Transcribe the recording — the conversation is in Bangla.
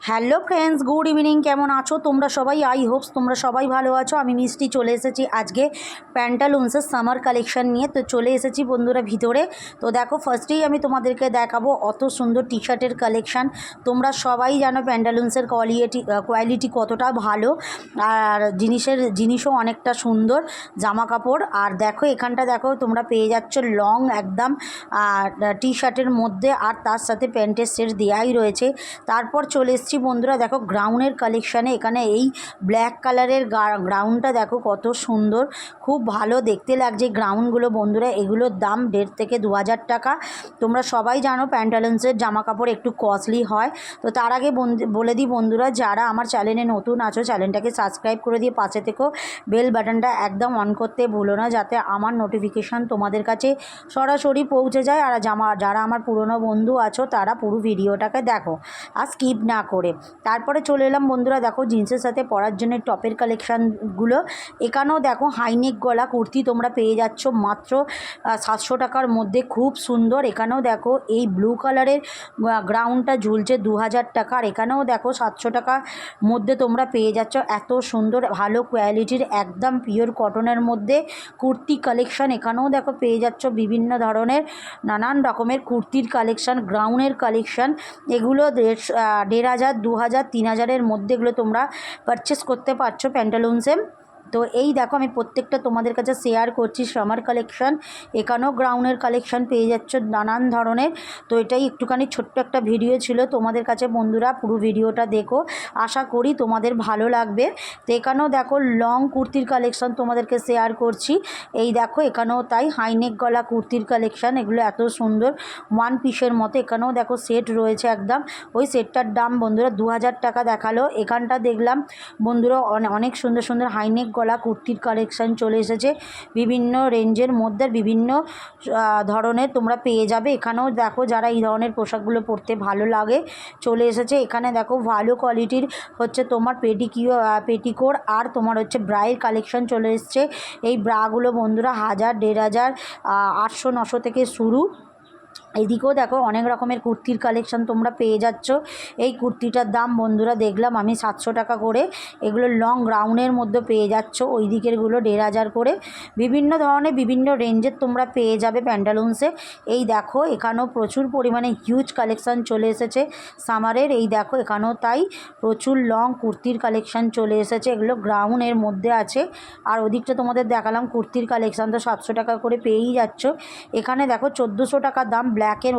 Hello friends, good evening. কেমন আছো তোমরা সবাই? আই হোপস তোমরা সবাই ভালো আছো। আমি মিষ্টি চলে এসেছি আজকে প্যান্টালুন্সের সামার কালেকশন নিয়ে। তো চলে এসেছি বন্ধুরা ভিতরে। তো দেখো, ফার্স্টেই আমি তোমাদেরকে দেখাবো অত সুন্দর টি শার্টের কালেকশান। তোমরা সবাই জানো প্যান্টালুন্সের কোয়ালিটি কতটা ভালো, আর জিনিসও অনেকটা সুন্দর জামা কাপড়। আর দেখো এখানটা দেখো, তোমরা পেয়ে যাচ্ছ লং একদম টি শার্টের মধ্যে, আর তার সাথে প্যান্টের সেট দেওয়াই রয়েছে। তারপর চলে এসেছি বন্ধুরা দেখো গ্রাউন্ডের কালেকশানে। এখানে এই ব্ল্যাক কালারের গ্রাউন্ডটা দেখো কত সুন্দর, খুব ভালো দেখতে লাগছে গ্রাউন্ডগুলো বন্ধুরা। এগুলোর দাম 1,500 থেকে 2,000 টাকা। তোমরা সবাই জানো প্যান্টালুন্সের জামা কাপড় একটু কস্টলি হয়। তো তার আগে বলে দিই বন্ধুরা, যারা আমার চ্যানেলে নতুন আছো চ্যানেলটাকে সাবস্ক্রাইব করে দিয়ে পাশে থেকেও বেল বাটনটা একদম অন করতে ভুলো না, যাতে আমার নোটিফিকেশান তোমাদের কাছে সরাসরি পৌঁছে যায়। আর যারা আমার পুরনো বন্ধু আছো তারা পুরো ভিডিওটাকে দেখো আর স্কিপ না করে। তারপরে চলে এলাম বন্ধুরা দেখো জিন্সের সাথে পরার জন্য টপের কালেকশানগুলো। এখানেও দেখো হাইনেক গলা কুর্তি তোমরা পেয়ে যাচ্ছ মাত্র 700 টাকার মধ্যে, খুব সুন্দর। এখানেও দেখো এই ব্লু কালারের গ্রাউন্ডটা ঝুলছে 2,000 টাকা। আর এখানেও দেখো 700 টাকার মধ্যে তোমরা পেয়ে যাচ্ছ এত সুন্দর ভালো কোয়ালিটির একদম পিওর কটনের মধ্যে কুর্তি কালেকশান। এখানেও দেখো পেয়ে যাচ্ছ বিভিন্ন ধরনের নানান রকমের কুর্তির কালেকশান, গ্রাউন্ডের কালেকশান। এগুলো 1,500, 2,000, 3,000-এর মধ্যে এগুলো তোমরা পারচেস করতে পারছো প্যান্টালুন্সে। তো এই দেখো আমি প্রত্যেকটা তোমাদের কাছে শেয়ার করছি সামার কালেকশান। এখানেও গ্রাউন্ডের কালেকশান পেয়ে যাচ্ছ নানান ধরনের। তো এটাই একটুখানি ছোট্ট একটা ভিডিও ছিল তোমাদের কাছে বন্ধুরা, পুরো ভিডিওটা দেখো, আশা করি তোমাদের ভালো লাগবে। তো এখানেও দেখো লং কুর্তির কালেকশান তোমাদেরকে শেয়ার করছি। এই দেখো এখানেও তাই হাইনেক গলা কুর্তির কালেকশান, এগুলো এত সুন্দর ওয়ান পিসের মতো। এখানেও দেখো সেট রয়েছে একদম, ওই সেটটার দাম বন্ধুরা 2,000 টাকা দেখালো। এখানটা দেখলাম বন্ধুরা অনেক সুন্দর সুন্দর হাইনেক গলা কুর্তির কালেকশান চলে এসেছে বিভিন্ন রেঞ্জের মধ্যে, বিভিন্ন ধরনের তোমরা পেয়ে যাবে। এখানেও দেখো যারা এই ধরনের পোশাকগুলো পরতে ভালো লাগে চলে এসেছে। এখানে দেখো ভালো কোয়ালিটির হচ্ছে তোমার পেটিকোট আর তোমার হচ্ছে ব্রায়ের কালেকশান চলে এসছে। এই ব্রাগুলো বন্ধুরা 1,000, 1,500, 800, 900 থেকে শুরু। এদিকেও দেখো অনেক রকমের কুর্তির কালেকশান তোমরা পেয়ে যাচ্ছ। এই কুর্তিটার দাম বন্ধুরা দেখলাম আমি 700 টাকা করে। এগুলো লং গ্রাউন্ডের মধ্যে পেয়ে যাচ্ছ, ওই দিকেরগুলো 1,500 করে। বিভিন্ন ধরনের বিভিন্ন রেঞ্জের তোমরা পেয়ে যাবে প্যান্টালুন্সে। এই দেখো এখানেও প্রচুর পরিমাণে হিউজ কালেকশান চলে এসেছে সামারের। এই দেখো এখানেও তাই প্রচুর লং কুর্তির কালেকশান চলে এসেছে, এগুলো গ্রাউন্ডের মধ্যে আছে। আর ওদিকটা তোমাদের দেখালাম কুর্তির কালেকশান, তো 700 টাকা করে পেয়েই যাচ্ছ। এখানে দেখো 1,400 টাকা দাম ব্ল্যাকের